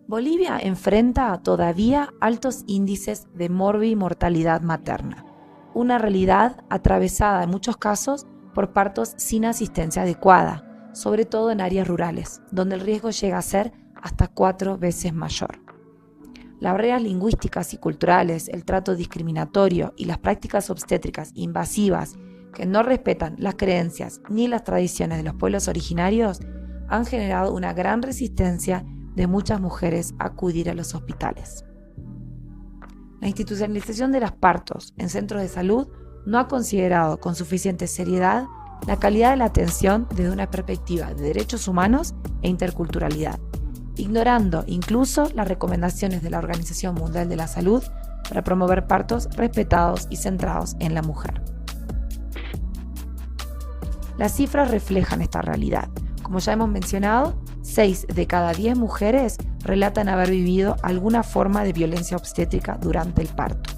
Bolivia enfrenta todavía altos índices de morbimortalidad materna, una realidad atravesada en muchos casos por partos sin asistencia adecuada, sobre todo en áreas rurales, donde el riesgo llega a ser hasta 4 veces mayor. Las barreras lingüísticas y culturales, el trato discriminatorio y las prácticas obstétricas invasivas que no respetan las creencias ni las tradiciones de los pueblos originarios han generado una gran resistencia de muchas mujeres a acudir a los hospitales. La institucionalización de los partos en centros de salud no ha considerado con suficiente seriedad la calidad de la atención desde una perspectiva de derechos humanos e interculturalidad, ignorando incluso las recomendaciones de la Organización Mundial de la Salud para promover partos respetados y centrados en la mujer. Las cifras reflejan esta realidad. Como ya hemos mencionado, 6 de cada 10 mujeres relatan haber vivido alguna forma de violencia obstétrica durante el parto.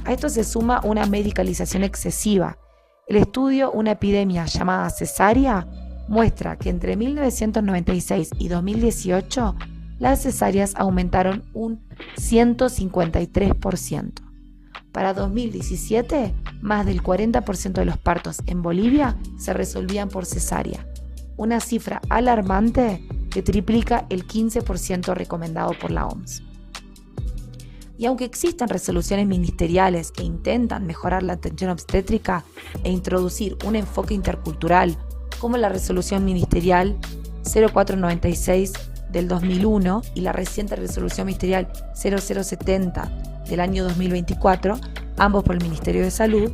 A esto se suma una medicalización excesiva. El estudio Una epidemia llamada cesárea muestra que entre 1996 y 2018 las cesáreas aumentaron un 153%. Para 2017, más del 40% de los partos en Bolivia se resolvían por cesárea, una cifra alarmante que triplica el 15% recomendado por la OMS. Y aunque existen resoluciones ministeriales que intentan mejorar la atención obstétrica e introducir un enfoque intercultural, como la resolución ministerial 0496 del 2001 y la reciente resolución ministerial 0070 del año 2024, ambos por el Ministerio de Salud,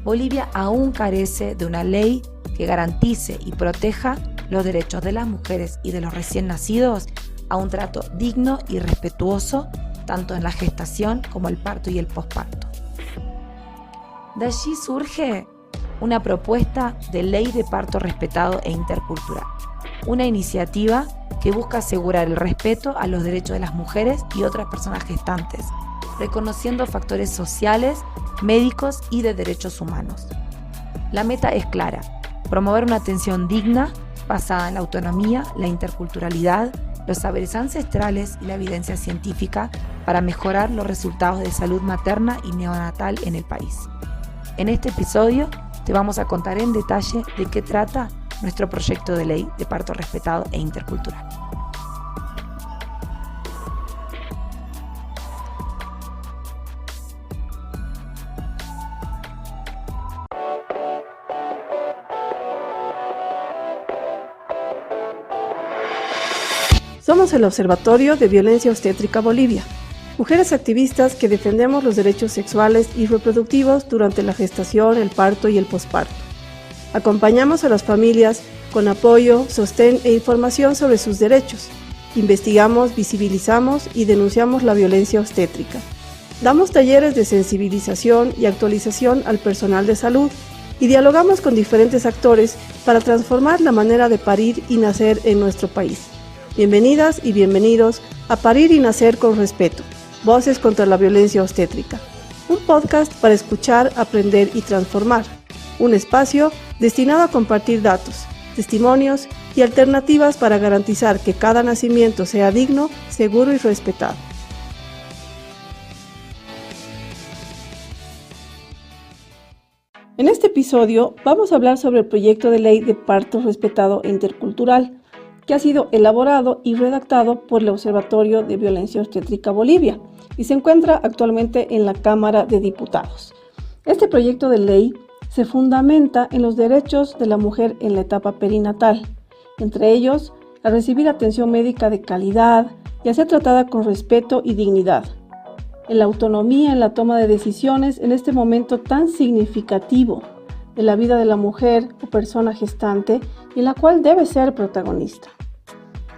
Bolivia aún carece de una ley que garantice y proteja los derechos de las mujeres y de los recién nacidos a un trato digno y respetuoso tanto en la gestación como el parto y el posparto. De allí surge una propuesta de ley de parto respetado e intercultural, una iniciativa que busca asegurar el respeto a los derechos de las mujeres y otras personas gestantes, reconociendo factores sociales, médicos y de derechos humanos. La meta es clara: promover una atención digna basada en la autonomía, la interculturalidad, los saberes ancestrales y la evidencia científica para mejorar los resultados de salud materna y neonatal en el país. En este episodio te vamos a contar en detalle de qué trata nuestro proyecto de ley de parto respetado e intercultural. Somos el Observatorio de Violencia Obstétrica Bolivia, mujeres activistas que defendemos los derechos sexuales y reproductivos durante la gestación, el parto y el posparto. Acompañamos a las familias con apoyo, sostén e información sobre sus derechos. Investigamos, visibilizamos y denunciamos la violencia obstétrica. Damos talleres de sensibilización y actualización al personal de salud y dialogamos con diferentes actores para transformar la manera de parir y nacer en nuestro país. Bienvenidas y bienvenidos a Parir y Nacer con Respeto, Voces contra la Violencia Obstétrica, un podcast para escuchar, aprender y transformar, un espacio destinado a compartir datos, testimonios y alternativas para garantizar que cada nacimiento sea digno, seguro y respetado. En este episodio vamos a hablar sobre el proyecto de ley de parto respetado e intercultural, que ha sido elaborado y redactado por el Observatorio de Violencia Obstétrica Bolivia y se encuentra actualmente en la Cámara de Diputados. Este proyecto de ley se fundamenta en los derechos de la mujer en la etapa perinatal, entre ellos a recibir atención médica de calidad y a ser tratada con respeto y dignidad, en la autonomía en la toma de decisiones en este momento tan significativo de la vida de la mujer o persona gestante y en la cual debe ser protagonista.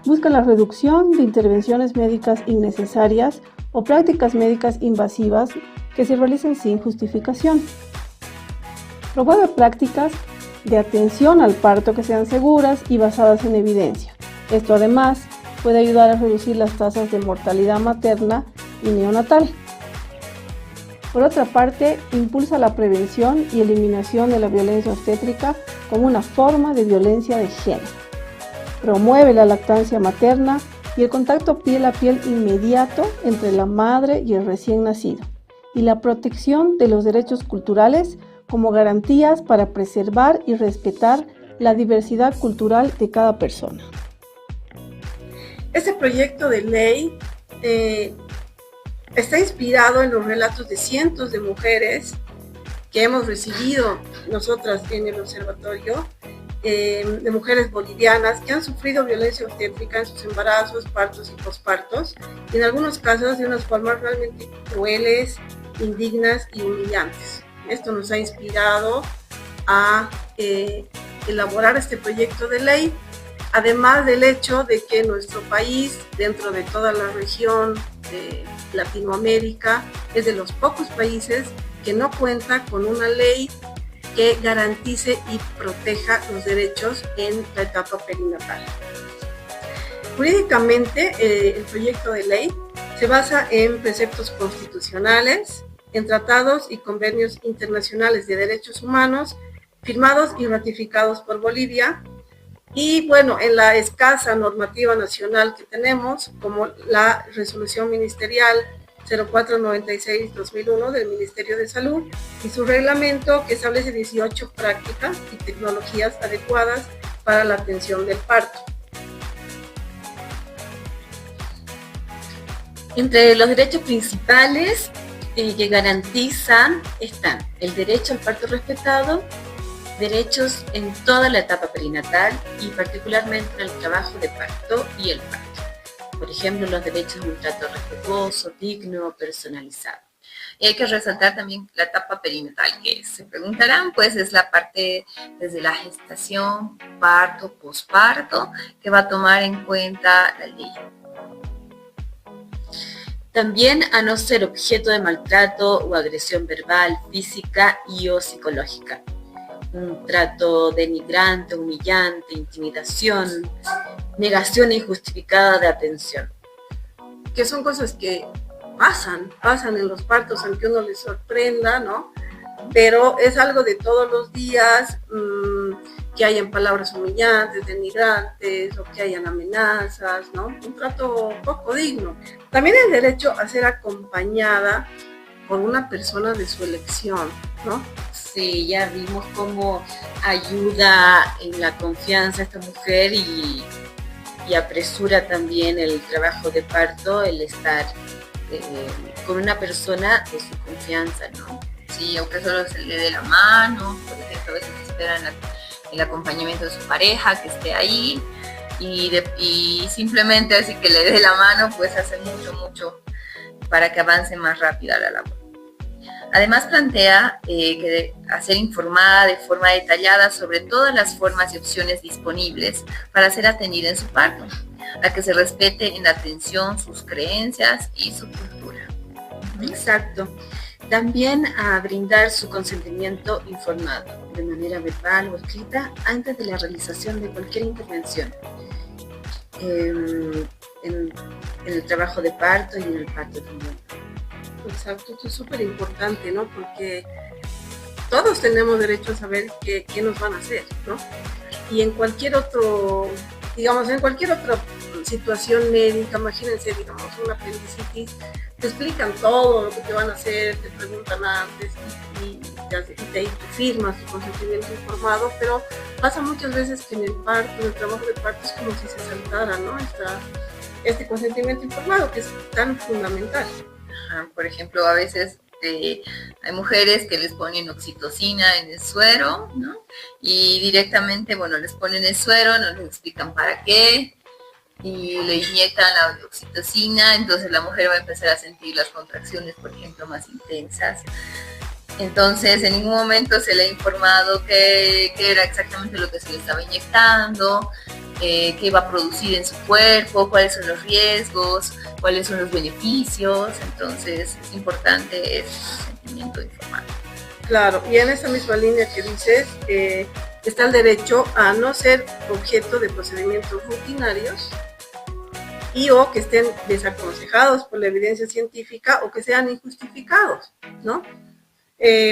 Busca la reducción de intervenciones médicas innecesarias o prácticas médicas invasivas que se realicen sin justificación. Promueve prácticas de atención al parto que sean seguras y basadas en evidencia. Esto además puede ayudar a reducir las tasas de mortalidad materna y neonatal. Por otra parte, impulsa la prevención y eliminación de la violencia obstétrica como una forma de violencia de género. Promueve la lactancia materna y el contacto piel a piel inmediato entre la madre y el recién nacido, y la protección de los derechos culturales como garantías para preservar y respetar la diversidad cultural de cada persona. Este proyecto de ley está inspirado en los relatos de cientos de mujeres que hemos recibido nosotras en el observatorio, de mujeres bolivianas que han sufrido violencia obstétrica en sus embarazos, partos y pospartos, y en algunos casos de unas formas realmente crueles, indignas y humillantes. Esto nos ha inspirado a elaborar este proyecto de ley, además del hecho de que nuestro país, dentro de toda la región de Latinoamérica, es de los pocos países que no cuenta con una ley que garantice y proteja los derechos en la etapa perinatal. Jurídicamente, el proyecto de ley se basa en preceptos constitucionales, en tratados y convenios internacionales de derechos humanos firmados y ratificados por Bolivia, y bueno, en la escasa normativa nacional que tenemos, como la resolución ministerial 0496-2001 del Ministerio de Salud y su reglamento que establece 18 prácticas y tecnologías adecuadas para la atención del parto. Entre los derechos principales que garantizan están el derecho al parto respetado, derechos en toda la etapa perinatal y particularmente en el trabajo de parto y el parto. Por ejemplo, los derechos de un trato respetuoso, digno, personalizado. Y hay que resaltar también la etapa perinatal, que se preguntarán, pues es la parte desde la gestación, parto, posparto, que va a tomar en cuenta la ley. También a no ser objeto de maltrato o agresión verbal, física y o psicológica. Un trato denigrante, humillante, intimidación, negación injustificada de atención. Que son cosas que pasan en los partos, aunque uno les sorprenda, ¿no? Pero es algo de todos los días, que hayan palabras humillantes, denigrantes, o que hayan amenazas, ¿no? Un trato poco digno. También el derecho a ser acompañada por una persona de su elección, ¿no? Sí, ya vimos cómo ayuda en la confianza a esta mujer y apresura también el trabajo de parto, el estar con una persona de su confianza, ¿no? Sí, aunque solo se le dé la mano, por ejemplo, a veces esperan el acompañamiento de su pareja que esté ahí y simplemente así que le dé la mano, pues hace mucho para que avance más rápida la labor. Además plantea que a ser informada de forma detallada sobre todas las formas y opciones disponibles para ser atendida en su parto, a que se respete en la atención sus creencias y su cultura. Exacto. También a brindar su consentimiento informado, de manera verbal o escrita, antes de la realización de cualquier intervención en el trabajo de parto y en el parto también. Exacto, esto es súper importante, ¿no? Porque todos tenemos derecho a saber qué nos van a hacer, ¿no? Y en cualquier otro, digamos, en cualquier otra situación médica, imagínense, digamos, una apendicitis, te explican todo lo que te van a hacer, te preguntan antes y tú firmas tu consentimiento informado, pero pasa muchas veces que en el parto, en el trabajo de parto, es como si se saltara, ¿no? Este consentimiento informado que es tan fundamental. Por ejemplo, a veces hay mujeres que les ponen oxitocina en el suero, ¿no? Y directamente, bueno, les ponen el suero, no les explican para qué, y le inyectan la oxitocina, entonces la mujer va a empezar a sentir las contracciones, por ejemplo, más intensas. Entonces, en ningún momento se le ha informado qué era exactamente lo que se le estaba inyectando, qué iba a producir en su cuerpo, cuáles son los riesgos, cuáles son los beneficios. Entonces, es importante ese sentimiento informado. Claro, y en esa misma línea que dices, está el derecho a no ser objeto de procedimientos rutinarios y o que estén desaconsejados por la evidencia científica o que sean injustificados, ¿no?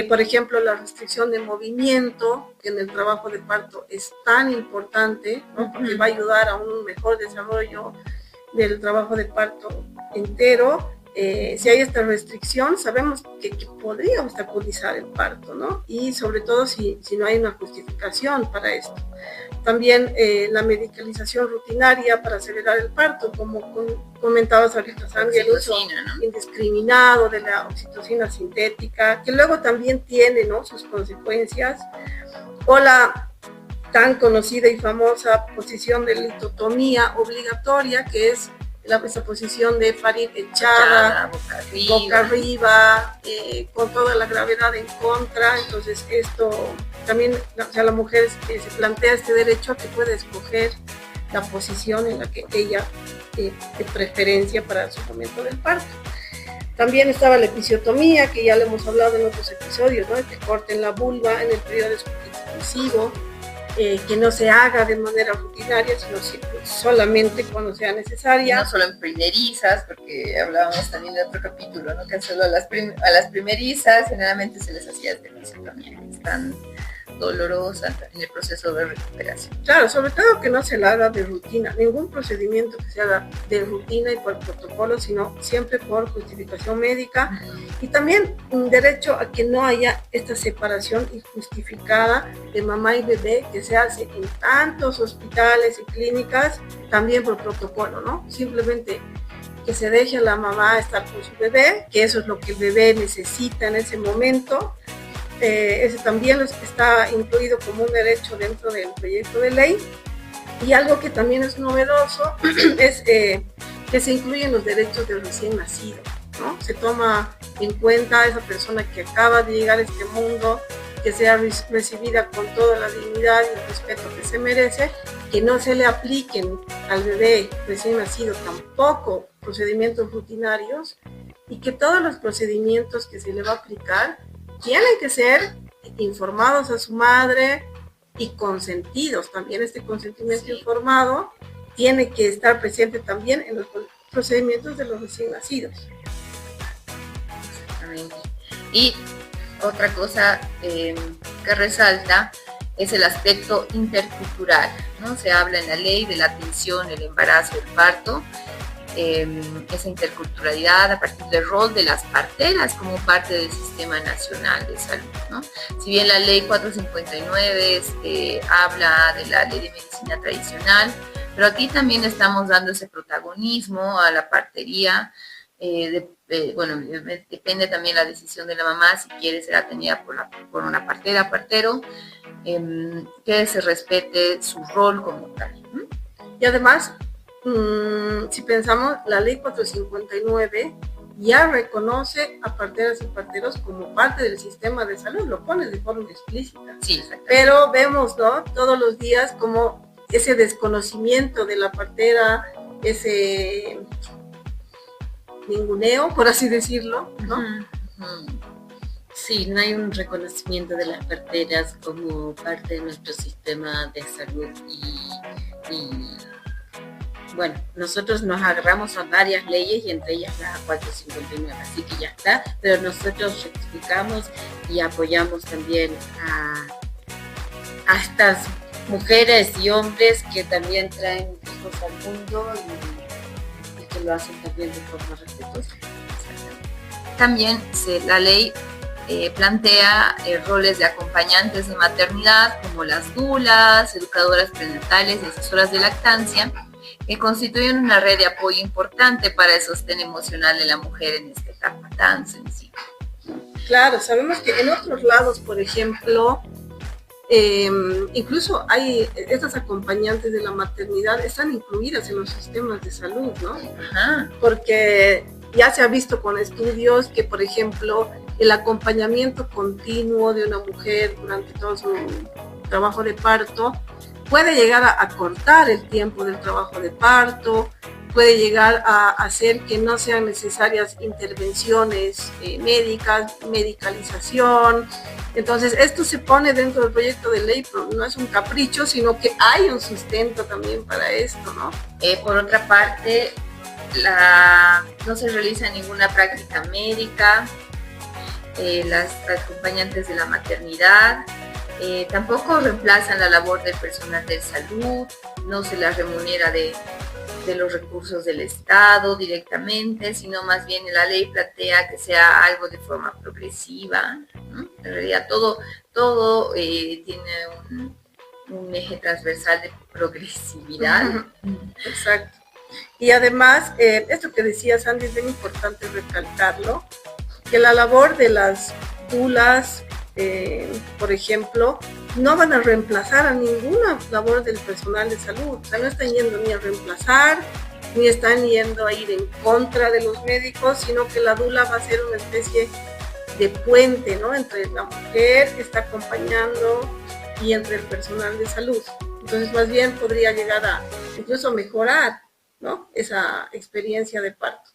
Por ejemplo, la restricción de movimiento, que en el trabajo de parto es tan importante, ¿no? Porque va a ayudar a un mejor desarrollo del trabajo de parto entero. Si hay esta restricción, sabemos que podría obstaculizar el parto, ¿no? Y sobre todo si no hay una justificación para esto. También la medicalización rutinaria para acelerar el parto, como comentabas ahorita, Sandy, el uso indiscriminado de la oxitocina sintética, que luego también tiene, ¿no?, sus consecuencias, o la tan conocida y famosa posición de litotomía obligatoria, que es esa posición de parir echada, boca arriba, con toda la gravedad en contra. Entonces esto también, o sea, la mujer se plantea este derecho a que pueda escoger la posición en la que ella de preferencia para su momento del parto. También estaba la episiotomía, que ya lo hemos hablado en otros episodios, ¿no? Este corte en la vulva en el periodo exclusivo, que no se haga de manera rutinaria, sino solamente cuando sea necesaria. No solo en primerizas, porque hablábamos también de otro capítulo, ¿no?, que solo a las primerizas generalmente se les hacía esta episiotomía, que es tan dolorosa en el proceso de recuperación. Claro, sobre todo que no se la haga de rutina, ningún procedimiento que se haga de rutina y por protocolo, sino siempre por justificación médica. Y también un derecho a que no haya esta separación injustificada de mamá y bebé que se hace en tantos hospitales y clínicas, también por protocolo, ¿no? Simplemente que se deje a la mamá estar con su bebé, que eso es lo que el bebé necesita en ese momento. Ese también está incluido como un derecho dentro del proyecto de ley. Y algo que también es novedoso es que se incluyen los derechos del recién nacido, ¿no? Se toma en cuenta a esa persona que acaba de llegar a este mundo, que sea recibida con toda la dignidad y el respeto que se merece, que no se le apliquen al bebé recién nacido tampoco procedimientos rutinarios, y que todos los procedimientos que se le va a aplicar tienen que ser informados a su madre y consentidos. También este consentimiento informado tiene que estar presente también en los procedimientos de los recién nacidos. Exactamente. Y otra cosa que resalta es el aspecto intercultural, ¿no? Se habla en la ley de la atención, el embarazo, el parto, esa interculturalidad a partir del rol de las parteras como parte del Sistema Nacional de Salud, ¿no? Si bien la ley 459 habla de la ley de medicina tradicional, pero aquí también estamos dando ese protagonismo a la partería. Depende también la decisión de la mamá si quiere ser atendida por una partera, partero, que se respete su rol como tal. Y además, si pensamos, la ley 459 ya reconoce a parteras y parteros como parte del sistema de salud, lo pone de forma explícita. Sí, pero vemos, ¿no?, todos los días como ese desconocimiento de la partera, ese ninguneo, por así decirlo, ¿no? Sí, no hay un reconocimiento de las parteras como parte de nuestro sistema de salud y bueno, nosotros nos agarramos a varias leyes y entre ellas la 459, así que ya está, pero nosotros rectificamos y apoyamos también a estas mujeres y hombres que también traen hijos al mundo y que lo hacen también de forma respetuosa. También la ley plantea roles de acompañantes de maternidad como las dulas, educadoras prenatales y asesoras de lactancia, que constituyen una red de apoyo importante para el sostén emocional de la mujer en esta etapa tan sensible. Claro, sabemos que en otros lados, por ejemplo, incluso hay estas acompañantes de la maternidad están incluidas en los sistemas de salud, ¿no? Ajá. Porque ya se ha visto con estudios que, por ejemplo, el acompañamiento continuo de una mujer durante todo su trabajo de parto puede llegar a acortar el tiempo del trabajo de parto, puede llegar a hacer que no sean necesarias intervenciones médicas, medicalización. Entonces, esto se pone dentro del proyecto de ley, pero no es un capricho, sino que hay un sustento también para esto, ¿no? Por otra parte, no se realiza ninguna práctica médica, las acompañantes de la maternidad tampoco reemplazan la labor del personal de salud, no se las remunera de de los recursos del Estado directamente, sino más bien la ley plantea que sea algo de forma progresiva, ¿no? En realidad todo tiene un eje transversal de progresividad. Exacto. Y además, esto que decía Sandy es bien importante recalcarlo, que la labor de las dulas, por ejemplo, no van a reemplazar a ninguna labor del personal de salud. O sea, no están yendo ni a reemplazar, ni están yendo a ir en contra de los médicos, sino que la dula va a ser una especie de puente, ¿no?, entre la mujer que está acompañando y entre el personal de salud. Entonces, más bien podría llegar a incluso mejorar, ¿no?, esa experiencia de parto.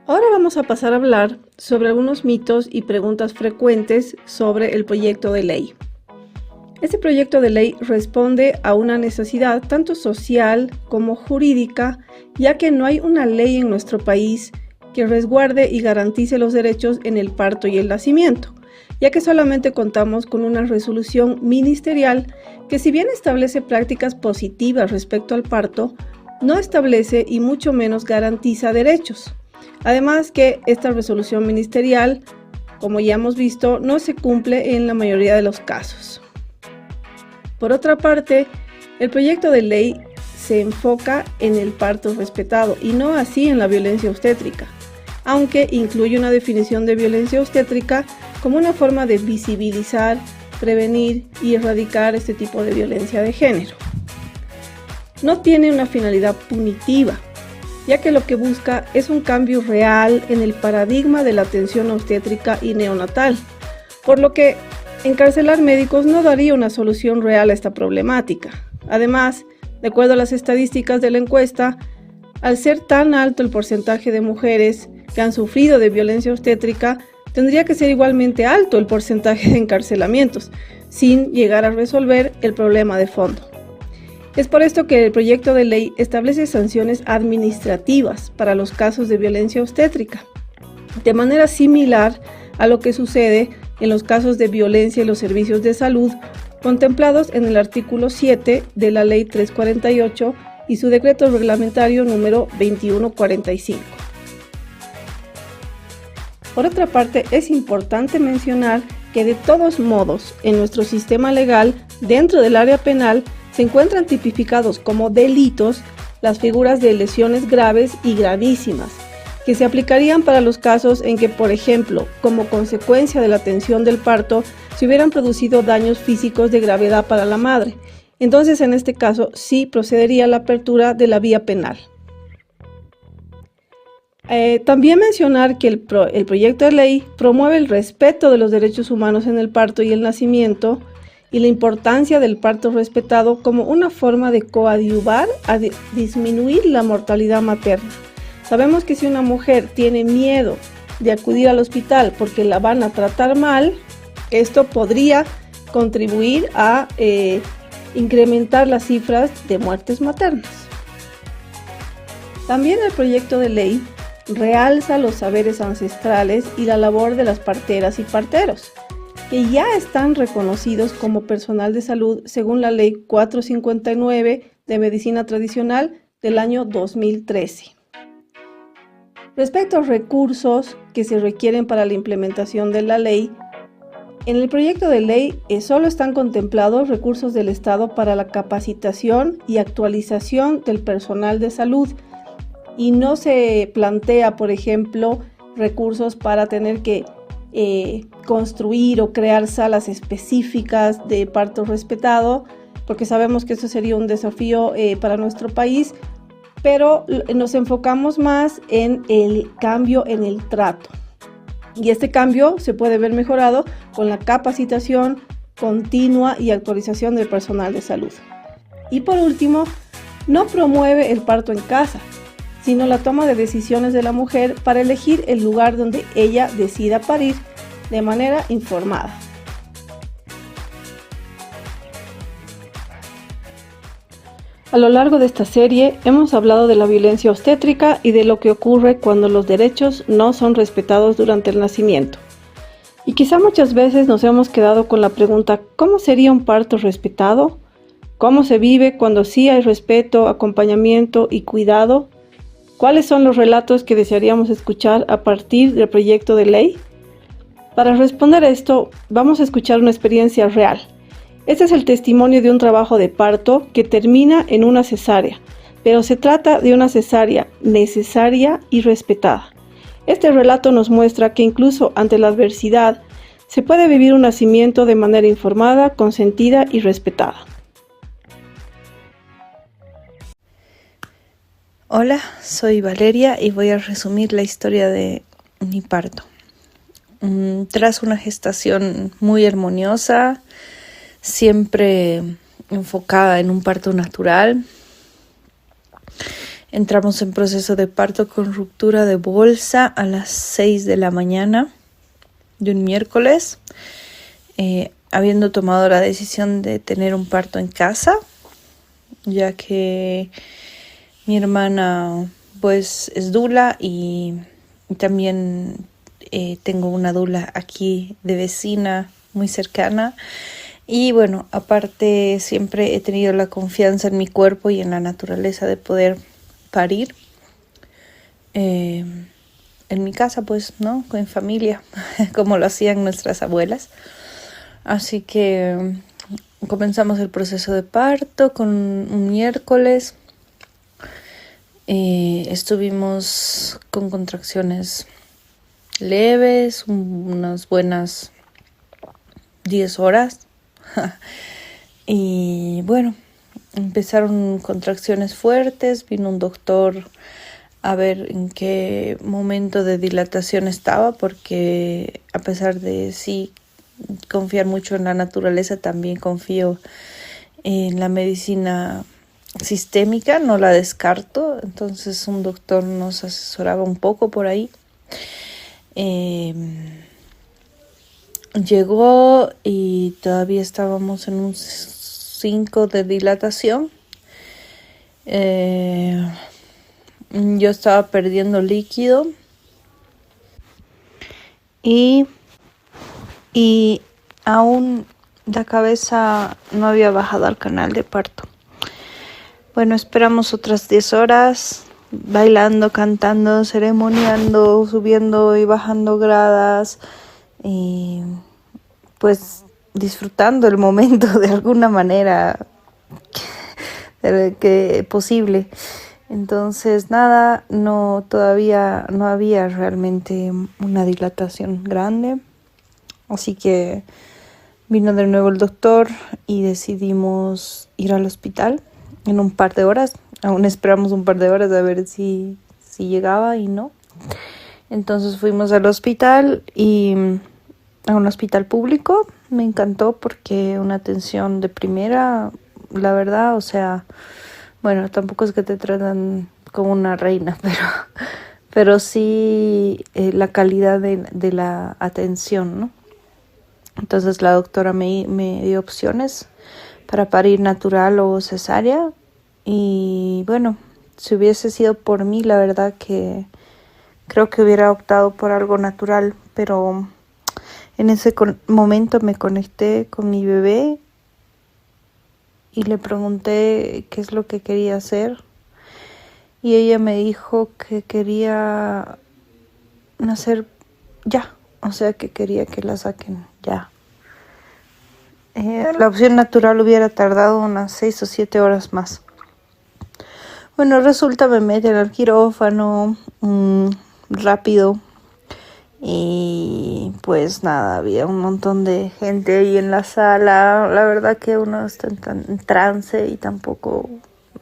Ahora vamos a pasar a hablar sobre algunos mitos y preguntas frecuentes sobre el proyecto de ley. Este proyecto de ley responde a una necesidad tanto social como jurídica, ya que no hay una ley en nuestro país que resguarde y garantice los derechos en el parto y el nacimiento, ya que solamente contamos con una resolución ministerial que, si bien establece prácticas positivas respecto al parto, no establece y mucho menos garantiza derechos. Además que esta resolución ministerial, como ya hemos visto, no se cumple en la mayoría de los casos. Por otra parte, el proyecto de ley se enfoca en el parto respetado y no así en la violencia obstétrica, aunque incluye una definición de violencia obstétrica como una forma de visibilizar, prevenir y erradicar este tipo de violencia de género. No tiene una finalidad punitiva, ya que lo que busca es un cambio real en el paradigma de la atención obstétrica y neonatal, por lo que encarcelar médicos no daría una solución real a esta problemática. Además, de acuerdo a las estadísticas de la encuesta, al ser tan alto el porcentaje de mujeres que han sufrido de violencia obstétrica, tendría que ser igualmente alto el porcentaje de encarcelamientos, sin llegar a resolver el problema de fondo. Es por esto que el proyecto de ley establece sanciones administrativas para los casos de violencia obstétrica, de manera similar a lo que sucede en los casos de violencia en los servicios de salud, contemplados en el artículo 7 de la Ley 348 y su decreto reglamentario número 2145. Por otra parte, es importante mencionar que de todos modos, en nuestro sistema legal, dentro del área penal, se encuentran tipificados como delitos las figuras de lesiones graves y gravísimas, que se aplicarían para los casos en que, por ejemplo, como consecuencia de la atención del parto, se hubieran producido daños físicos de gravedad para la madre. Entonces, en este caso, sí procedería la apertura de la vía penal. También mencionar que el proyecto de ley promueve el respeto de los derechos humanos en el parto y el nacimiento, y la importancia del parto respetado como una forma de coadyuvar a disminuir la mortalidad materna. Sabemos que si una mujer tiene miedo de acudir al hospital porque la van a tratar mal, esto podría contribuir a incrementar las cifras de muertes maternas. También el proyecto de ley realza los saberes ancestrales y la labor de las parteras y parteros, que ya están reconocidos como personal de salud según la Ley 459 de Medicina Tradicional del año 2013. Respecto a los recursos que se requieren para la implementación de la ley, en el proyecto de ley solo están contemplados recursos del Estado para la capacitación y actualización del personal de salud, y no se plantea, por ejemplo, recursos para tener que construir o crear salas específicas de parto respetado, porque sabemos que eso sería un desafío para nuestro país, pero nos enfocamos más en el cambio en el trato. Y este cambio se puede ver mejorado con la capacitación continua y actualización del personal de salud. Y por último, no promueve el parto en casa, sino la toma de decisiones de la mujer para elegir el lugar donde ella decida parir de manera informada. A lo largo de esta serie hemos hablado de la violencia obstétrica y de lo que ocurre cuando los derechos no son respetados durante el nacimiento. Y quizá muchas veces nos hemos quedado con la pregunta: ¿cómo sería un parto respetado? ¿Cómo se vive cuando sí hay respeto, acompañamiento y cuidado? ¿Cuáles son los relatos que desearíamos escuchar a partir del proyecto de ley? Para responder a esto, vamos a escuchar una experiencia real. Este es el testimonio de un trabajo de parto que termina en una cesárea, pero se trata de una cesárea necesaria y respetada. Este relato nos muestra que incluso ante la adversidad, se puede vivir un nacimiento de manera informada, consentida y respetada. Hola, soy Valeria y voy a resumir la historia de mi parto. Tras una gestación muy armoniosa, siempre enfocada en un parto natural, entramos en proceso de parto con ruptura de bolsa a las 6 de la mañana de un miércoles, habiendo tomado la decisión de tener un parto en casa, ya que mi hermana pues es dula y también tengo una dula aquí de vecina muy cercana. Y bueno, aparte siempre he tenido la confianza en mi cuerpo y en la naturaleza de poder parir en mi casa, pues, ¿no? En familia, como lo hacían nuestras abuelas. Así que comenzamos el proceso de parto con un miércoles. Estuvimos con contracciones leves, unas buenas 10 horas. Y bueno, empezaron contracciones fuertes, vino un doctor a ver en qué momento de dilatación estaba, porque a pesar de sí confiar mucho en la naturaleza, también confío en la medicina sistémica, no la descarto. Entonces un doctor nos asesoraba un poco por ahí. Llegó y todavía estábamos en un 5 de dilatación. Yo estaba perdiendo líquido y aún la cabeza no había bajado al canal de parto. Bueno, esperamos otras 10 horas, bailando, cantando, ceremoniando, subiendo y bajando gradas. Y pues disfrutando el momento de alguna manera que posible. Entonces nada, todavía no había realmente una dilatación grande, así que vino de nuevo el doctor y decidimos ir al hospital en un par de horas. Aún esperamos un par de horas a ver si llegaba y no. Entonces fuimos al hospital y a un hospital público. Me encantó porque una atención de primera, la verdad, o sea, bueno, tampoco es que te tratan como una reina, pero sí la calidad de la atención, ¿no? Entonces la doctora me dio opciones para parir natural o cesárea. Y bueno, si hubiese sido por mí, la verdad que creo que hubiera optado por algo natural, pero en ese momento me conecté con mi bebé y le pregunté qué es lo que quería hacer. Y ella me dijo que quería nacer ya, o sea que quería que la saquen ya. La opción natural hubiera tardado unas 6 o 7 horas más. Bueno, resulta me meten al quirófano rápido. Y pues nada, había un montón de gente ahí en la sala. La verdad que uno está en trance y tampoco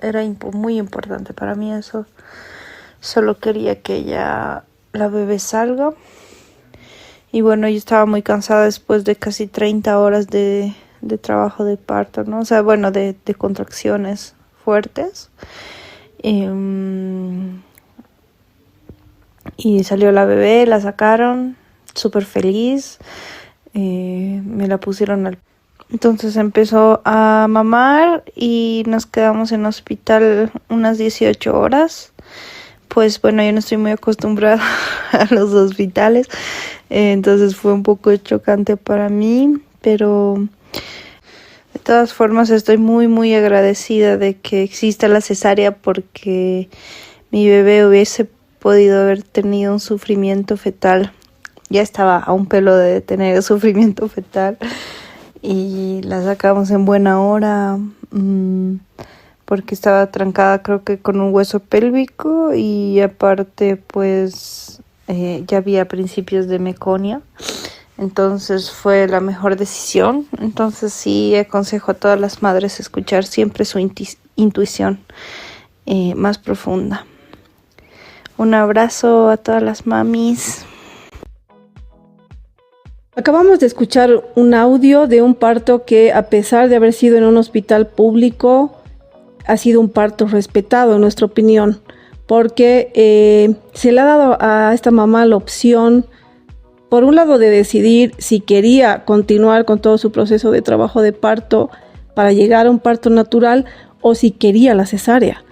era muy importante para mí eso. Solo quería que ya la bebé salga. Y bueno, yo estaba muy cansada después de casi 30 horas de trabajo de parto, ¿no? O sea, bueno, de contracciones fuertes. Y salió la bebé, la sacaron, súper feliz, me la pusieron Entonces empezó a mamar y nos quedamos en hospital unas 18 horas. Pues bueno, yo no estoy muy acostumbrada a los hospitales, entonces fue un poco chocante para mí, pero De todas formas, estoy muy, muy agradecida de que exista la cesárea porque mi bebé hubiese podido haber tenido un sufrimiento fetal. Ya estaba a un pelo de tener el sufrimiento fetal y la sacamos en buena hora porque estaba trancada, creo que con un hueso pélvico, y aparte pues ya había principios de meconia. Entonces fue la mejor decisión. Entonces sí aconsejo a todas las madres escuchar siempre su intuición más profunda. Un abrazo a todas las mamis. Acabamos de escuchar un audio de un parto que, a pesar de haber sido en un hospital público, ha sido un parto respetado, en nuestra opinión, porque se le ha dado a esta mamá la opción, por un lado, de decidir si quería continuar con todo su proceso de trabajo de parto para llegar a un parto natural o si quería la cesárea.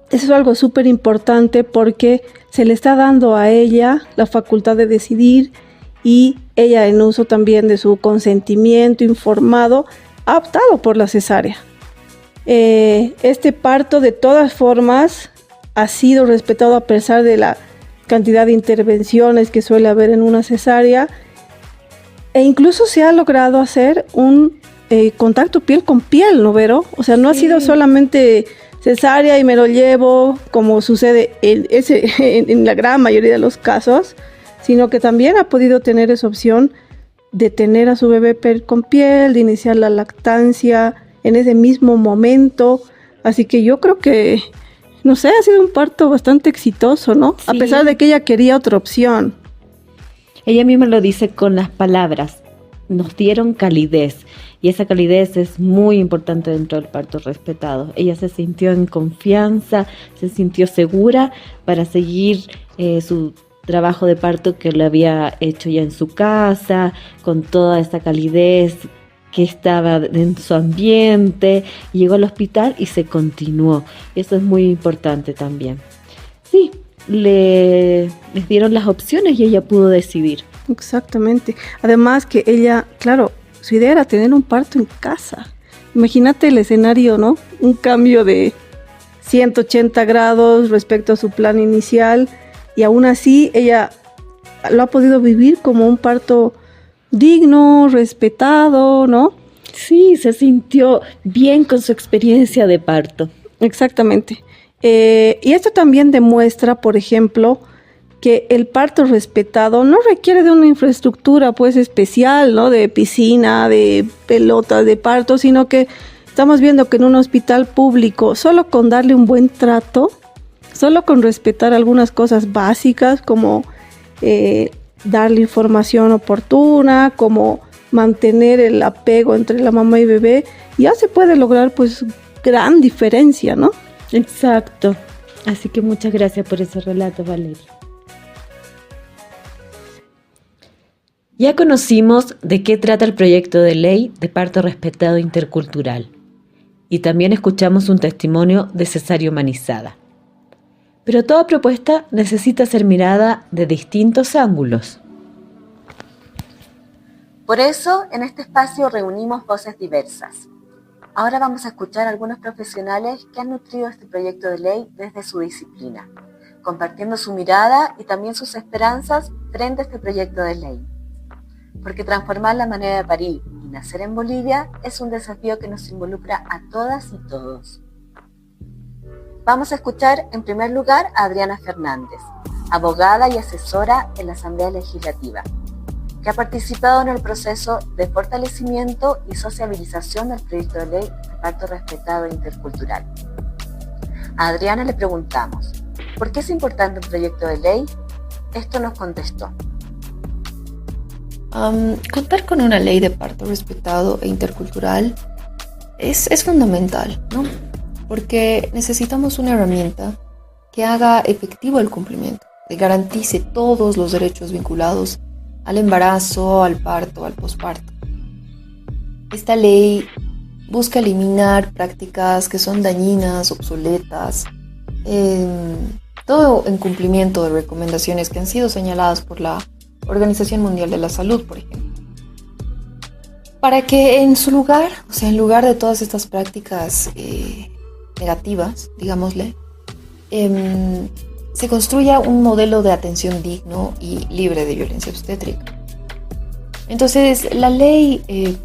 Eso es algo súper importante porque se le está dando a ella la facultad de decidir, y ella, en uso también de su consentimiento informado, ha optado por la cesárea. Este parto, de todas formas, ha sido respetado a pesar de la cantidad de intervenciones que suele haber en una cesárea, e incluso se ha logrado hacer un contacto piel con piel, ¿no, Vero? O sea, no ha sido solamente cesárea y me lo llevo, como sucede en la gran mayoría de los casos, sino que también ha podido tener esa opción de tener a su bebé piel con piel, de iniciar la lactancia en ese mismo momento. Así que yo creo que, no sé, ha sido un parto bastante exitoso, ¿no? Sí. A pesar de que ella quería otra opción. Ella misma lo dice con las palabras: nos dieron calidez, y esa calidez es muy importante dentro del parto respetado. Ella se sintió en confianza, se sintió segura para seguir su trabajo de parto que lo había hecho ya en su casa, con toda esa calidez que estaba en su ambiente. Llegó al hospital y se continuó. Eso es muy importante también. Sí, les dieron las opciones y ella pudo decidir. Exactamente. Además que ella, claro, su idea era tener un parto en casa. Imagínate el escenario, ¿no? Un cambio de 180 grados respecto a su plan inicial, y aún así ella lo ha podido vivir como un parto digno, respetado, ¿no? Sí, se sintió bien con su experiencia de parto. Exactamente. Y esto también demuestra, por ejemplo, que el parto respetado no requiere de una infraestructura pues especial, ¿no? De piscina, de pelotas de parto, sino que estamos viendo que en un hospital público, solo con darle un buen trato, solo con respetar algunas cosas básicas como darle información oportuna, como mantener el apego entre la mamá y bebé, ya se puede lograr pues gran diferencia, ¿no? Exacto. Así que muchas gracias por ese relato, Valeria. Ya conocimos de qué trata el proyecto de ley de parto respetado intercultural, y también escuchamos un testimonio de cesárea humanizada. Pero toda propuesta necesita ser mirada de distintos ángulos. Por eso, en este espacio reunimos voces diversas. Ahora vamos a escuchar a algunos profesionales que han nutrido este proyecto de ley desde su disciplina, compartiendo su mirada y también sus esperanzas frente a este proyecto de ley. Porque transformar la manera de parir y nacer en Bolivia es un desafío que nos involucra a todas y todos. Vamos a escuchar en primer lugar a Adriana Fernández, abogada y asesora en la Asamblea Legislativa, que ha participado en el proceso de fortalecimiento y sociabilización del proyecto de ley de parto respetado e intercultural. A Adriana le preguntamos, ¿por qué es importante un proyecto de ley? Esto nos contestó. Contar con una ley de parto respetado e intercultural es fundamental, ¿no? Porque necesitamos una herramienta que haga efectivo el cumplimiento, que garantice todos los derechos vinculados al embarazo, al parto, al posparto. Esta ley busca eliminar prácticas que son dañinas, obsoletas, todo en cumplimiento de recomendaciones que han sido señaladas por la Organización Mundial de la Salud, por ejemplo. Para que en su lugar, o sea, en lugar de todas estas prácticas negativas, digámosle, se construya un modelo de atención digno y libre de violencia obstétrica. Entonces, la ley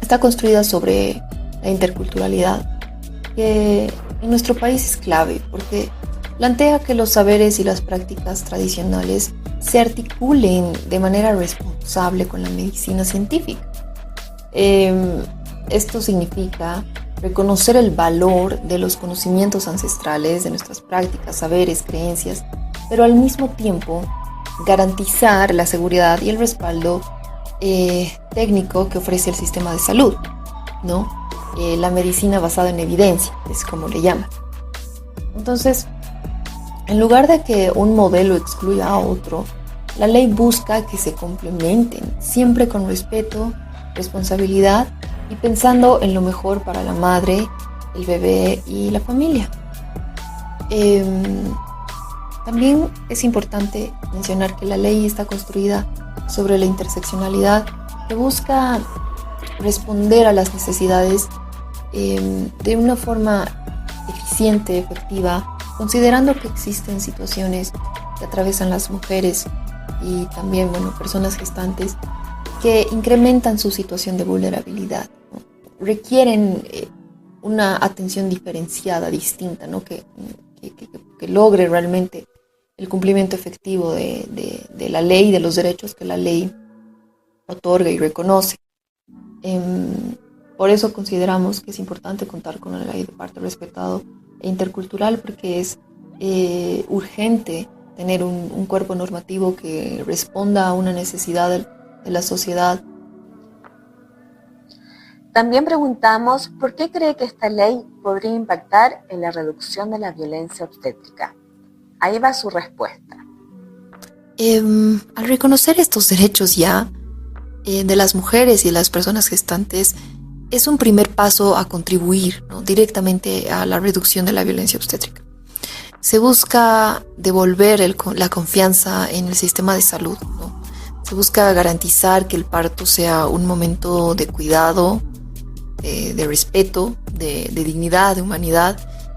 está construida sobre la interculturalidad, que en nuestro país es clave porque plantea que los saberes y las prácticas tradicionales se articulen de manera responsable con la medicina científica. Esto significa reconocer el valor de los conocimientos ancestrales, de nuestras prácticas, saberes, creencias, pero al mismo tiempo garantizar la seguridad y el respaldo técnico que ofrece el sistema de salud, ¿no? La medicina basada en evidencia, es como le llaman. Entonces, en lugar de que un modelo excluya a otro, la ley busca que se complementen, siempre con respeto, responsabilidad y pensando en lo mejor para la madre, el bebé y la familia. También es importante mencionar que la ley está construida sobre la interseccionalidad que busca responder a las necesidades de una forma eficiente, efectiva, considerando que existen situaciones que atraviesan las mujeres y también, personas gestantes que incrementan su situación de vulnerabilidad, ¿no? Requieren una atención diferenciada, distinta, ¿no? que logre realmente el cumplimiento efectivo de la ley, de los derechos que la ley otorga y reconoce. Por eso consideramos que es importante contar con una ley de parto respetado e intercultural, porque es urgente tener un cuerpo normativo que responda a una necesidad de la sociedad. También preguntamos por qué cree que esta ley podría impactar en la reducción de la violencia obstétrica. Ahí va su respuesta. Al reconocer estos derechos ya de las mujeres y de las personas gestantes, es un primer paso a contribuir, ¿no?, directamente a la reducción de la violencia obstétrica. Se busca devolver la confianza en el sistema de salud, ¿no? Se busca garantizar que el parto sea un momento de cuidado, de respeto, de dignidad, de humanidad,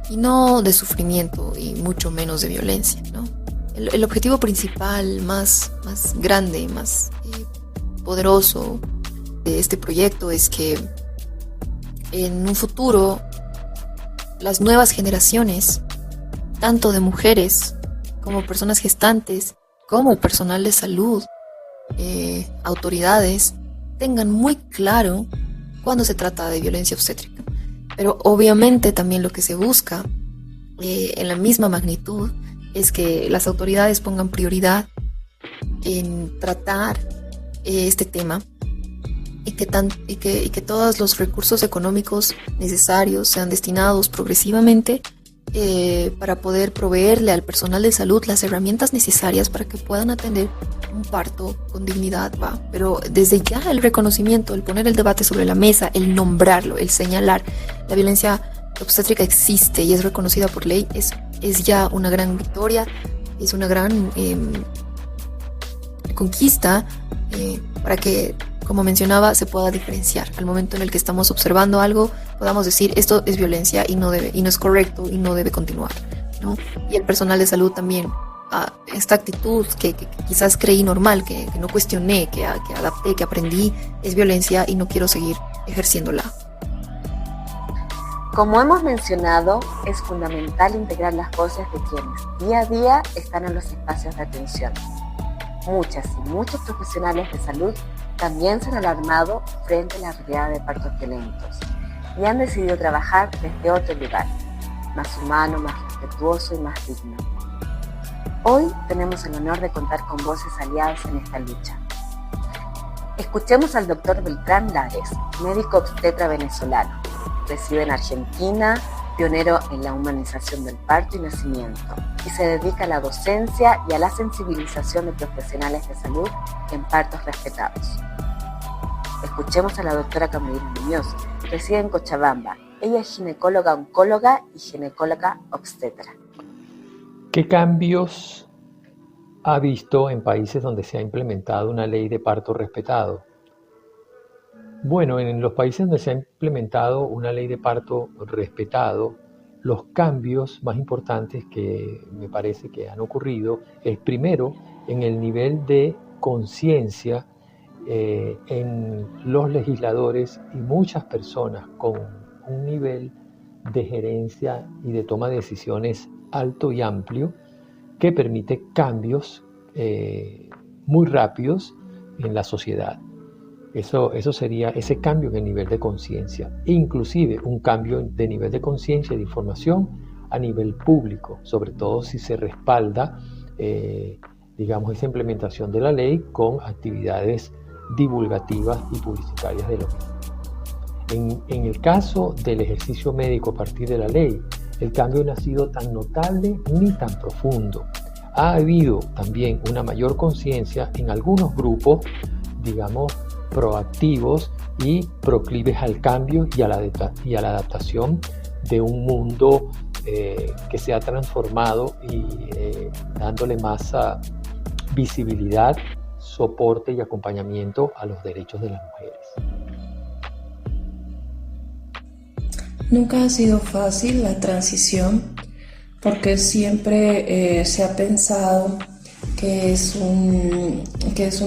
y no de sufrimiento y mucho menos de violencia, ¿no? El objetivo principal, más grande y más poderoso de este proyecto es que en un futuro las nuevas generaciones, tanto de mujeres como personas gestantes, como personal de salud, autoridades, tengan muy claro cuando se trata de violencia obstétrica. Pero obviamente también lo que se busca en la misma magnitud es que las autoridades pongan prioridad en tratar este tema y que todos los recursos económicos necesarios sean destinados progresivamente para poder proveerle al personal de salud las herramientas necesarias para que puedan atender un parto con dignidad, ¿va? Pero desde ya el reconocimiento, el poner el debate sobre la mesa, el nombrarlo, el señalar la violencia obstétrica existe y es reconocida por ley, es ya una gran victoria, es una gran conquista para que, como mencionaba, se pueda diferenciar. Al momento en el que estamos observando algo, podamos decir esto es violencia y no es correcto y no debe continuar, ¿no? Y el personal de salud también, esta actitud que quizás creí normal, que no cuestioné, que adapté, que aprendí, es violencia y no quiero seguir ejerciéndola. Como hemos mencionado, es fundamental integrar las voces de quienes día a día están en los espacios de atención. Muchas y muchos profesionales de salud también se han alarmado frente a la realidad de partos violentos y han decidido trabajar desde otro lugar, más humano, más respetuoso y más digno. Hoy tenemos el honor de contar con voces aliadas en esta lucha. Escuchemos al doctor Beltrán Lares, médico obstetra venezolano. Reside en Argentina, pionero en la humanización del parto y nacimiento, y se dedica a la docencia y a la sensibilización de profesionales de salud en partos respetados. Escuchemos a la doctora Carolina Muñoz, reside en Cochabamba. Ella es ginecóloga oncóloga y ginecóloga obstetra. ¿Qué cambios ha visto en países donde se ha implementado una ley de parto respetado? Bueno, en los países donde se ha implementado una ley de parto respetado, los cambios más importantes que me parece que han ocurrido es primero en el nivel de conciencia en los legisladores y muchas personas con un nivel de gerencia y de toma de decisiones alto y amplio que permite cambios muy rápidos en la sociedad. Eso sería ese cambio en el nivel de conciencia, e inclusive un cambio de nivel de conciencia y de información a nivel público, sobre todo si se respalda, digamos, esa implementación de la ley con actividades divulgativas y publicitarias de lo mismo. En el caso del ejercicio médico a partir de la ley, el cambio no ha sido tan notable ni tan profundo. Ha habido también una mayor conciencia en algunos grupos, digamos, proactivos y proclives al cambio y a la adaptación de un mundo que se ha transformado y dándole más visibilidad, soporte y acompañamiento a los derechos de las mujeres. Nunca ha sido fácil la transición porque siempre se ha pensado que es un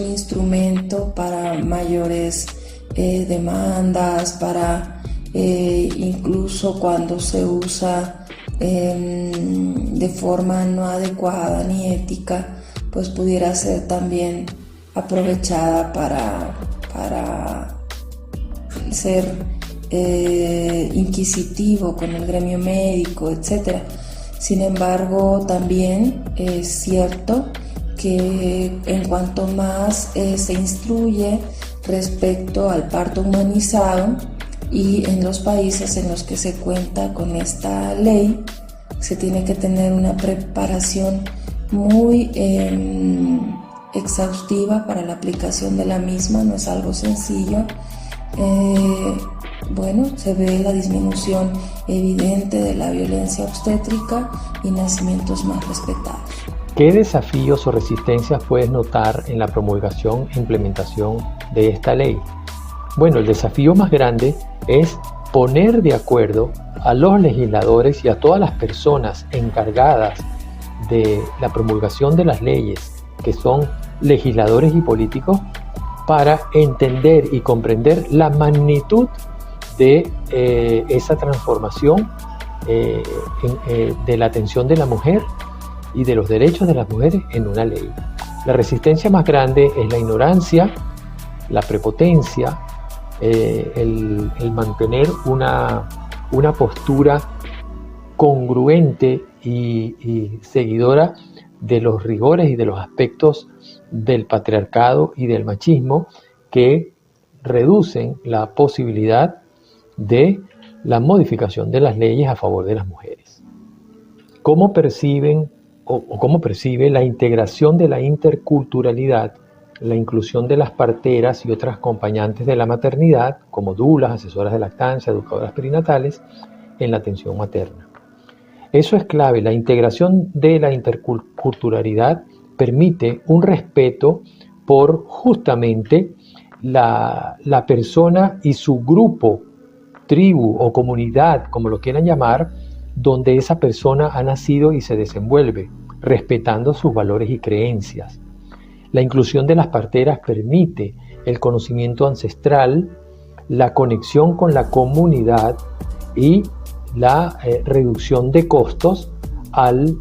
instrumento para mayores demandas, para incluso cuando se usa de forma no adecuada ni ética, pues pudiera ser también aprovechada para ser inquisitivo con el gremio médico, etc. Sin embargo, también es cierto que en cuanto más se instruye respecto al parto humanizado y en los países en los que se cuenta con esta ley, se tiene que tener una preparación muy exhaustiva para la aplicación de la misma, no es algo sencillo. Se ve la disminución evidente de la violencia obstétrica y nacimientos más respetados. ¿Qué desafíos o resistencias puedes notar en la promulgación e implementación de esta ley? Bueno, el desafío más grande es poner de acuerdo a los legisladores y a todas las personas encargadas de la promulgación de las leyes, que son legisladores y políticos, para entender y comprender la magnitud de esa transformación de la atención de la mujer y de los derechos de las mujeres en una ley. La resistencia más grande es la ignorancia, la prepotencia, el mantener una postura congruente y seguidora de los rigores y de los aspectos del patriarcado y del machismo que reducen la posibilidad de la modificación de las leyes a favor de las mujeres. ¿Cómo perciben cómo percibe la integración de la interculturalidad, la inclusión de las parteras y otras acompañantes de la maternidad, como dulas, asesoras de lactancia, educadoras perinatales, en la atención materna? Eso es clave. La integración de la interculturalidad permite un respeto por justamente la persona y su grupo, tribu o comunidad, como lo quieran llamar, donde esa persona ha nacido y se desenvuelve, respetando sus valores y creencias. La inclusión de las parteras permite el conocimiento ancestral, la conexión con la comunidad y la reducción de costos al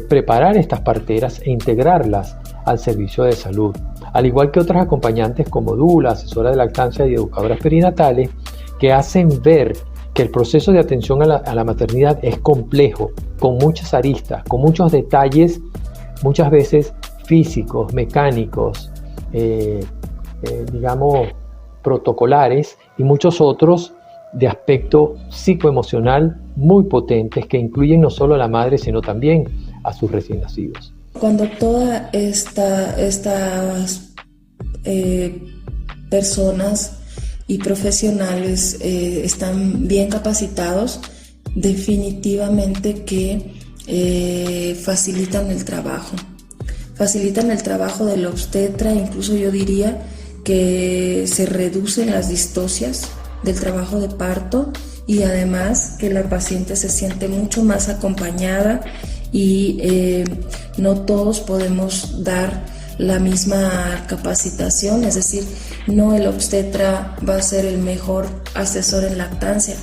preparar estas parteras e integrarlas al servicio de salud. Al igual que otras acompañantes como dulas, asesoras de lactancia y educadoras perinatales, que hacen ver que el proceso de atención a la maternidad es complejo, con muchas aristas, con muchos detalles, muchas veces físicos, mecánicos, digamos, protocolares, y muchos otros de aspecto psicoemocional muy potentes que incluyen no solo a la madre, sino también a sus recién nacidos. Cuando todas estas personas y profesionales están bien capacitados, definitivamente que facilitan el trabajo del obstetra. Incluso yo diría que se reducen las distocias del trabajo de parto y además que la paciente se siente mucho más acompañada y no todos podemos dar la misma capacitación, es decir, no el obstetra va a ser el mejor asesor en lactancia.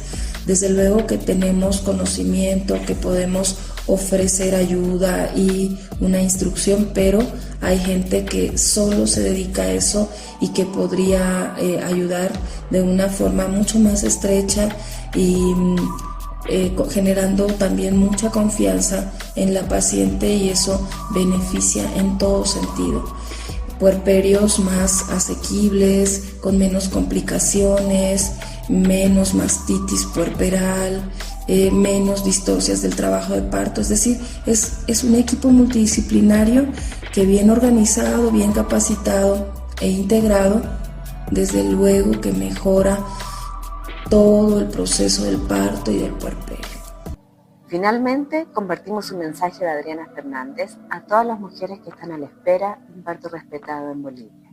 Desde luego que tenemos conocimiento, que podemos ofrecer ayuda y una instrucción, pero hay gente que solo se dedica a eso y que podría ayudar de una forma mucho más estrecha y generando también mucha confianza en la paciente, y eso beneficia en todo sentido. Puerperios más asequibles, con menos complicaciones, menos mastitis puerperal, menos distocias del trabajo de parto. Es decir, es un equipo multidisciplinario que bien organizado, bien capacitado e integrado, desde luego que mejora todo el proceso del parto y del puerperio. Finalmente, compartimos un mensaje de Adriana Fernández a todas las mujeres que están a la espera de un parto respetado en Bolivia.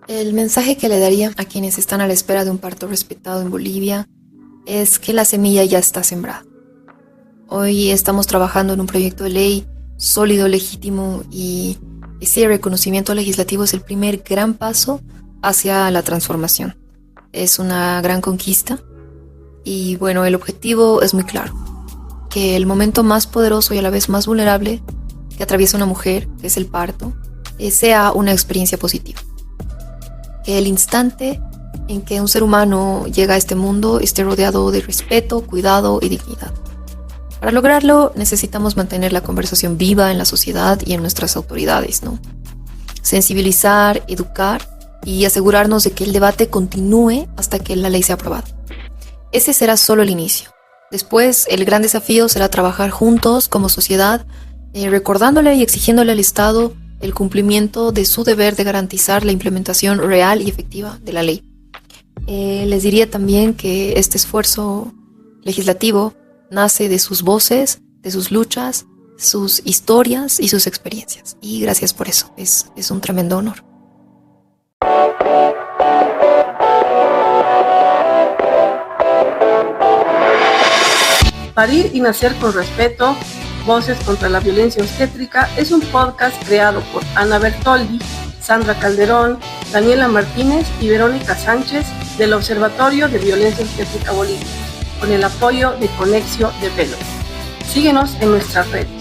El mensaje que le daría a quienes están a la espera de un parto respetado en Bolivia es que la semilla ya está sembrada. Hoy estamos trabajando en un proyecto de ley sólido, legítimo, y ese reconocimiento legislativo es el primer gran paso hacia la transformación. Es una gran conquista y bueno, el objetivo es muy claro: que el momento más poderoso y a la vez más vulnerable que atraviesa una mujer, que es el parto, sea una experiencia positiva. Que el instante en que un ser humano llega a este mundo esté rodeado de respeto, cuidado y dignidad. Para lograrlo necesitamos mantener la conversación viva en la sociedad y en nuestras autoridades, ¿no? Sensibilizar, educar y asegurarnos de que el debate continúe hasta que la ley sea aprobada. Ese será solo el inicio. Después, el gran desafío será trabajar juntos como sociedad, recordándole y exigiéndole al Estado el cumplimiento de su deber de garantizar la implementación real y efectiva de la ley. Les diría también que este esfuerzo legislativo nace de sus voces, de sus luchas, sus historias y sus experiencias. Y gracias por eso, es un tremendo honor. Parir y nacer con respeto, Voces contra la Violencia Obstétrica es un podcast creado por Ana Bertoldi, Sandra Calderón, Daniela Martínez y Verónica Sánchez del Observatorio de Violencia Obstétrica Bolivia, con el apoyo de Conexio de Velos. Síguenos en nuestras redes.